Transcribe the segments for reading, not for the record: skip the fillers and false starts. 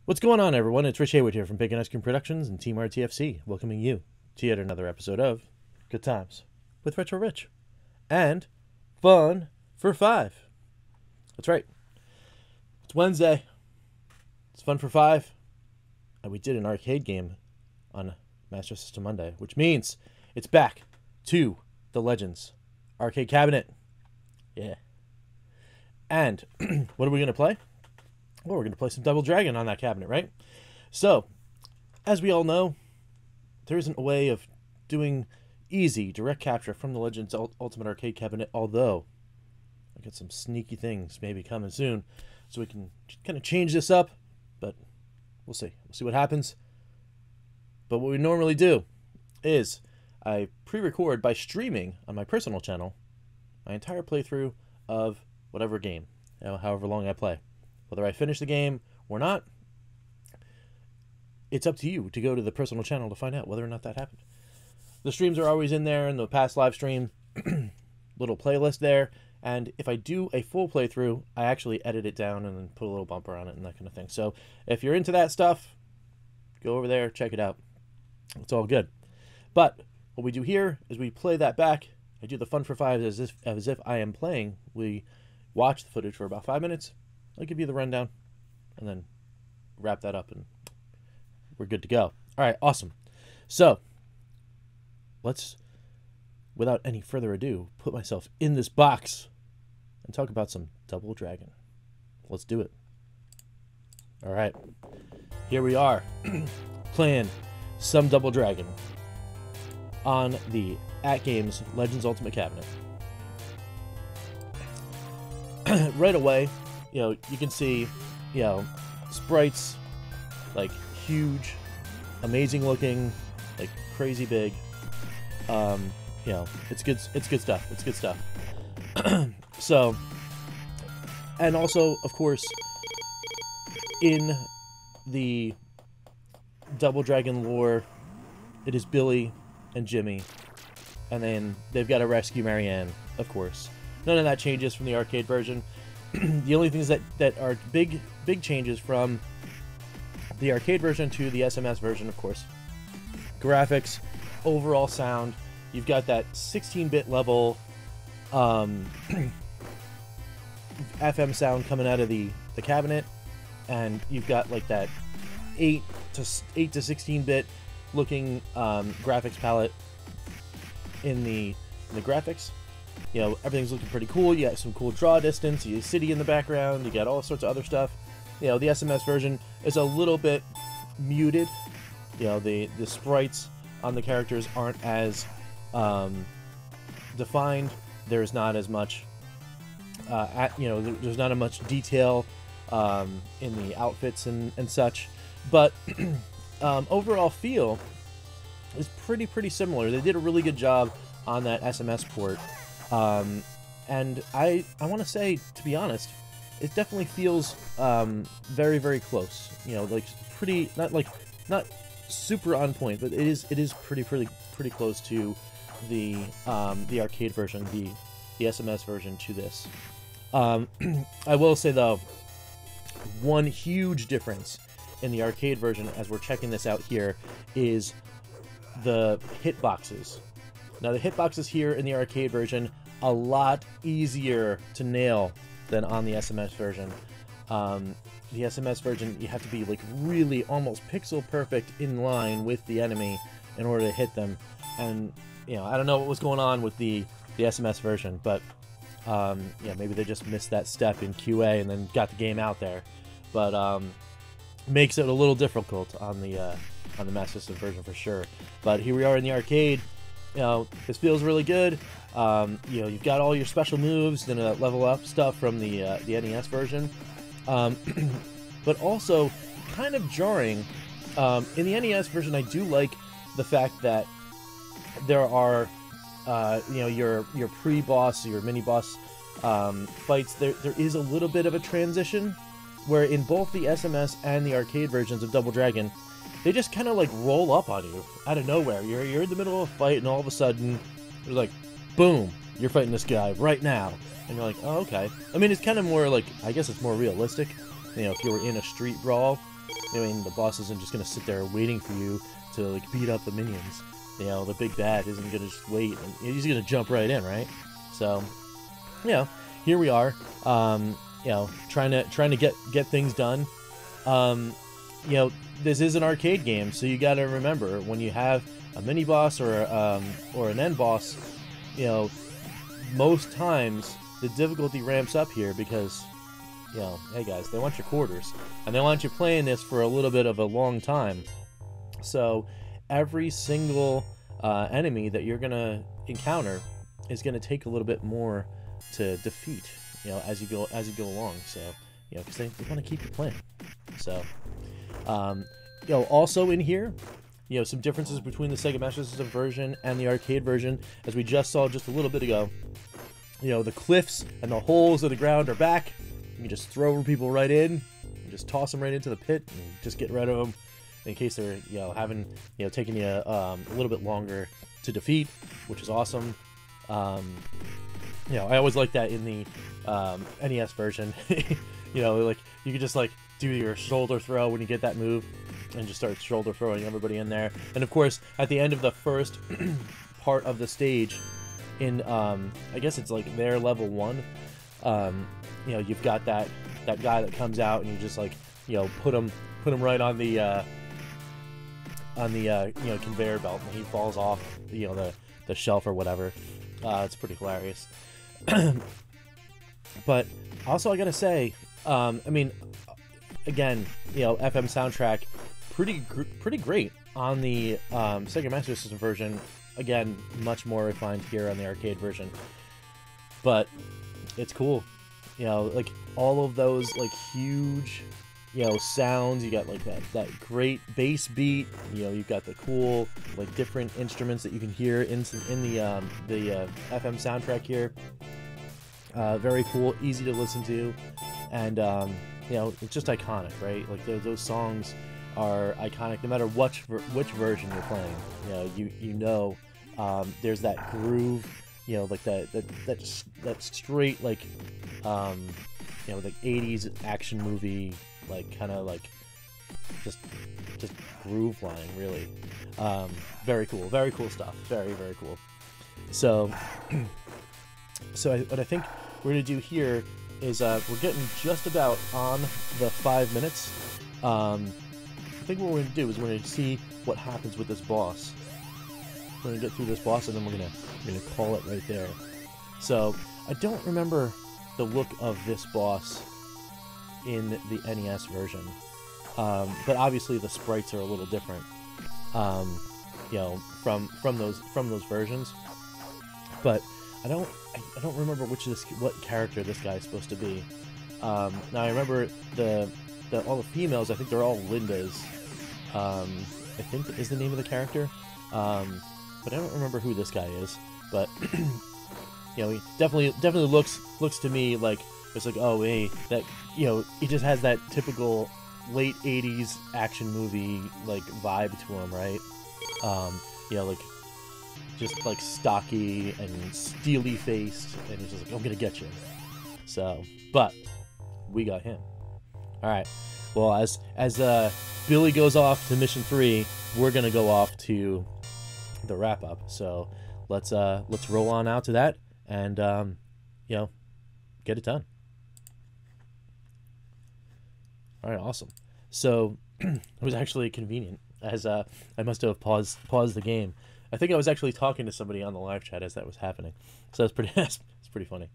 What's going on, everyone? It's Rich Heywood here from Bacon Ice Cream Productions and Team RTFC, welcoming you to yet another episode of Good Times with Retro Rich and Fun for Five. That's right. It's Wednesday. It's Fun for Five, and we did an arcade game on Master System Monday, which means it's back to the Legends Arcade Cabinet. Yeah. And what are we going to play? Well, we're going to play some Double Dragon on that cabinet, right? So, as we all know, there isn't a way of doing easy direct capture from the Legends Ultimate Arcade Cabinet, although I got some sneaky things maybe coming soon, so we can kind of change this up, but we'll see. We'll see what happens. But what we normally do is I pre-record by streaming on my personal channel my entire playthrough of whatever game, however long I play. Whether I finish the game or not, it's up to you to go to the personal channel to find out whether or not that happened. The streams are always in there in the past live stream little playlist there, and if I do a full playthrough, I actually edit it down and then put a little bumper on it and that kind of thing. So if you're into that stuff, go over there, check it out. It's all good. But what we do here is we play that back. I do the Fun for Five as if I am playing. We watch the footage for about 5 minutes. I'll give you the rundown and then wrap that up and we're good to go. All right, awesome. So let's, without any further ado, put myself in this box and talk about some Double Dragon. Let's do it. All right, here we are playing some Double Dragon on the AtGames Legends Ultimate Cabinet. Right away, you can see, sprites, like, huge, amazing looking, like, crazy big. It's good stuff. It's good stuff. So, and also, of course, in the Double Dragon lore, it is Billy and Jimmy, and then they've got to rescue Marianne, of course. None of that changes from the arcade version. The only things that are big changes from the arcade version to the SMS version, of course. Graphics, overall sound. You've got that 16-bit level FM sound coming out of the cabinet, and you've got like that 8 to 16-bit looking graphics palette in the graphics. Everything's looking pretty cool. You got some cool draw distance, you got a city in the background, you got all sorts of other stuff. The SMS version is a little bit muted. The sprites on the characters aren't as defined. There's not as much there's not as much detail in the outfits and such. But overall feel is pretty similar. They did a really good job on that SMS port. And I want to say, to be honest, it definitely feels very close. Like pretty, not super on point, but it is pretty close to the arcade version, the SMS version to this. I will say though, one huge difference in the arcade version, as we're checking this out here, is the hitboxes. Now the hitboxes here in the arcade version, a lot easier to nail than on the SMS version. The SMS version, you have to be like really almost pixel perfect in line with the enemy in order to hit them. And I don't know what was going on with the SMS version, but maybe they just missed that step in QA and then got the game out there. But makes it a little difficult on the Master System version for sure. But here we are in the arcade. This feels really good. You've got all your special moves and level up stuff from the NES version, but also kind of jarring. In the NES version, I do like the fact that there are, your pre-boss, your mini-boss fights. There is a little bit of a transition, where in both the SMS and the arcade versions of Double Dragon, they just kind of like roll up on you out of nowhere. You're in the middle of a fight, and all of a sudden, they're like, boom, you're fighting this guy right now. And you're like, oh, okay. I mean, it's kind of more like, I guess it's more realistic you know, if you were in a street brawl, I mean, the boss isn't just gonna sit there waiting for you to like beat up the minions. You know, the big bad isn't gonna just wait, and he's gonna jump right in, right? So, you know, here we are, you know, trying to get things done. You know, this is an arcade game, so you got to remember when you have a mini boss or an end boss, you know, most times the difficulty ramps up here because, you know, hey guys, they want your quarters and they want you playing this for a little bit of a long time. So every single enemy that you're gonna encounter is gonna take a little bit more to defeat, you know, as you go along. So, you know, because they want to keep you playing. So, you know, also in here, you know, some differences between the Sega Master System version and the arcade version, as we just saw just a little bit ago. You know, the cliffs and the holes in the ground are back. You can just throw people right in, and just toss them right into the pit, and just get rid of them in case they're, you know, taking you a little bit longer to defeat, which is awesome. You know, I always like that in the NES version. You know, like you could just like do your shoulder throw when you get that move, and just start shoulder throwing everybody in there. And of course, at the end of the first part of the stage, in I guess it's like their level 1, you know, you've got that guy that comes out, and you just like, you know, put him right on the you know, conveyor belt, and he falls off, you know, the shelf or whatever. It's pretty hilarious. But also I gotta say, I mean, again, you know, FM soundtrack pretty great on the Sega Master System version. Again, much more refined here on the arcade version, but it's cool. You know, like all of those like huge, you know, sounds. You got like that great bass beat. You know, you've got the cool like different instruments that you can hear in the FM soundtrack here. Very cool, easy to listen to, and you know, it's just iconic, right? Like those songs are iconic no matter which version you're playing. You know, there's that groove, you know, like that straight like you know, like 80s action movie, like kind of like just groove line, really. Very cool stuff. Very cool. So what I think we're gonna do here is we're getting just about on the 5 minutes. I think what we're gonna do is we're gonna see what happens with this boss. We're gonna get through this boss, and then we're gonna call it right there. So I don't remember the look of this boss in the NES version, but obviously the sprites are a little different, you know, from those versions. But I don't remember what character this guy is supposed to be. Now I remember all the females. I think they're all Lindas. I think is the name of the character. But I don't remember who this guy is. But you know, he definitely looks to me like it's like, oh hey, that, you know, he just has that typical late 80s action movie like vibe to him, right? You know, like just like stocky and steely faced, and he's just like, I'm gonna get you. So, but we got him. All right. Well, as Billy goes off to mission 3, we're gonna go off to the wrap up. So let's roll on out to that, and you know, get it done. All right, awesome. So it was actually convenient, as I must have paused the game. I think I was actually talking to somebody on the live chat as that was happening. So it's pretty funny.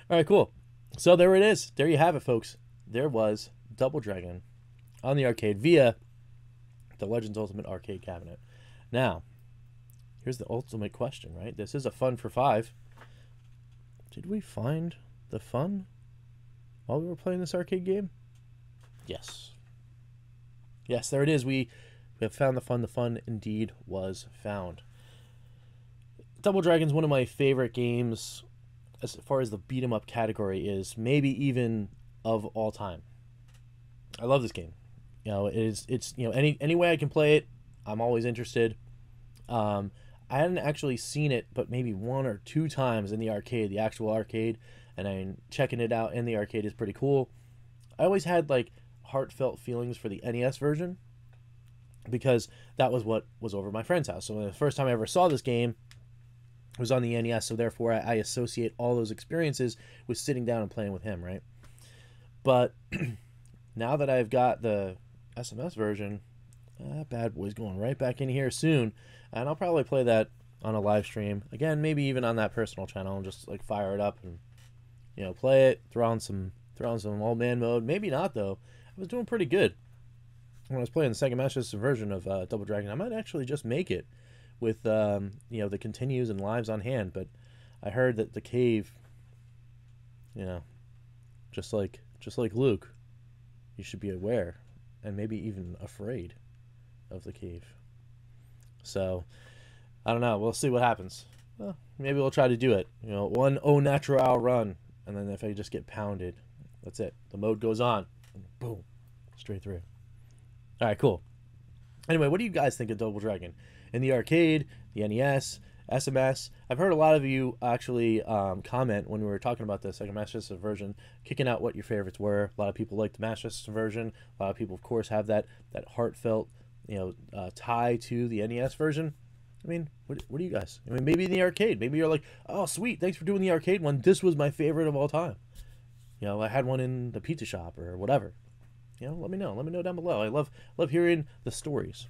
All right, cool. So there it is. There you have it, folks. There was Double Dragon on the arcade via the Legends Ultimate Arcade Cabinet. Now, here's the ultimate question, right? This is a fun for 5. Did we find the fun while we were playing this arcade game? Yes. Yes, there it is. We have found the fun. The fun indeed was found. Double Dragon's one of my favorite games as far as the beat 'em up category is, maybe even of all time. I love this game. You know, it's you know, any way I can play it, I'm always interested. I hadn't actually seen it but maybe 1 or 2 times in the arcade, the actual arcade, and I mean, checking it out in the arcade is pretty cool. I always had like heartfelt feelings for the NES version, because that was what was over at my friend's house. So the first time I ever saw this game was on the NES, so therefore I associate all those experiences with sitting down and playing with him, right? But now that I've got the SMS version, that bad boy's going right back in here soon, and I'll probably play that on a live stream again, maybe even on that personal channel, and just like fire it up and, you know, play it, throw on some old man mode. Maybe not though. I was doing pretty good when I was playing the Sega Master System version of Double Dragon. I might actually just make it with you know, the continues and lives on hand. But I heard that the cave, you know, just like Luke, you should be aware and maybe even afraid of the cave. So I don't know. We'll see what happens. Well, maybe we'll try to do it. You know, one au natural run, and then if I just get pounded, that's it. The mode goes on, and boom, straight through. All right, cool. Anyway, what do you guys think of Double Dragon in the arcade, the NES, SMS? I've heard a lot of you actually comment when we were talking about the Sega Master System version, kicking out what your favorites were. A lot of people like the Master System version. A lot of people, of course, have that heartfelt, you know, tie to the NES version. I mean, what do you guys? I mean, maybe in the arcade, maybe you're like, oh, sweet, thanks for doing the arcade one. This was my favorite of all time. You know, I had one in the pizza shop or whatever. You know, let me know. Let me know down below. I love hearing the stories,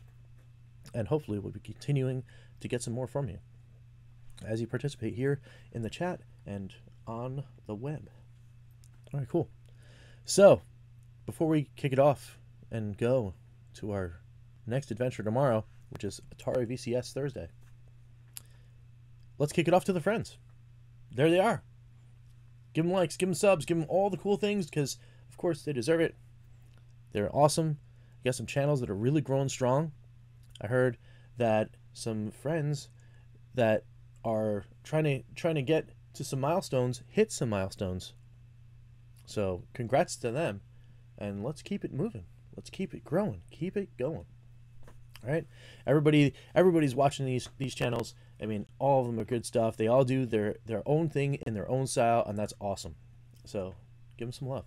and hopefully we'll be continuing to get some more from you as you participate here in the chat and on the web. All right, cool. So before we kick it off and go to our next adventure tomorrow, which is Atari VCS Thursday, let's kick it off to the friends. There they are. Give them likes, give them subs, give them all the cool things, because of course they deserve it. They're awesome. You got some channels that are really growing strong. I heard that some friends that are trying to get to some milestones hit some milestones. So congrats to them, and let's keep it moving. Let's keep it growing. Keep it going. All right, everybody's watching these channels. I mean, all of them are good stuff. They all do their own thing in their own style, and that's awesome. So give them some love.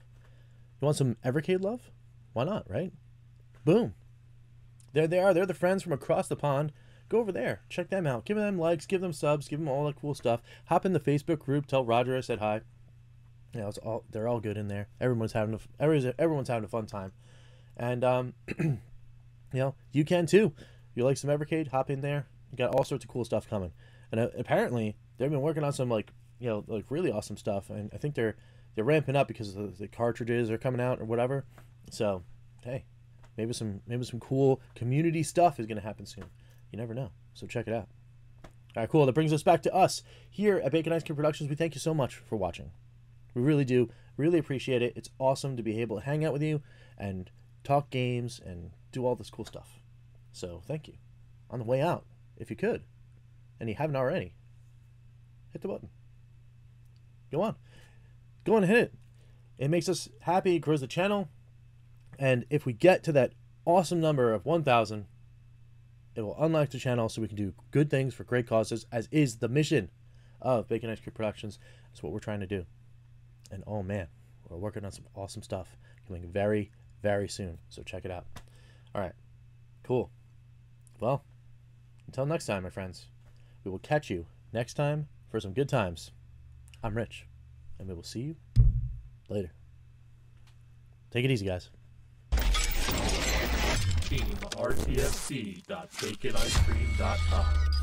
You want some Evercade love? Why not, right? Boom. There they are. They're the friends from across the pond. Go over there. Check them out. Give them likes. Give them subs. Give them all that cool stuff. Hop in the Facebook group. Tell Roger I said hi. You know, they're all good in there. Everyone's having a fun time. And you know, you can too. If you like some Evercade, hop in there. You got all sorts of cool stuff coming. And apparently they've been working on some like really awesome stuff. And I think they're ramping up because the cartridges are coming out or whatever. So hey, maybe some cool community stuff is going to happen soon. You never know. So check it out. All right, cool. That brings us back to us here at Bacon Ice Cream Productions. We thank you so much for watching. We really do. Really appreciate it. It's awesome to be able to hang out with you and talk games and do all this cool stuff. So thank you. On the way out, if you could, and you haven't already, hit the button. Go on and hit it. It makes us happy. It grows the channel. And if we get to that awesome number of 1,000, it will unlock the channel so we can do good things for great causes, as is the mission of Bacon Ice Cream Productions. That's what we're trying to do. And oh man, we're working on some awesome stuff coming very, very soon. So check it out. All right, cool. Well, until next time, my friends, we will catch you next time for some good times. I'm Rich, and we will see you later. Take it easy, guys. Team RTFC.baconicecream.com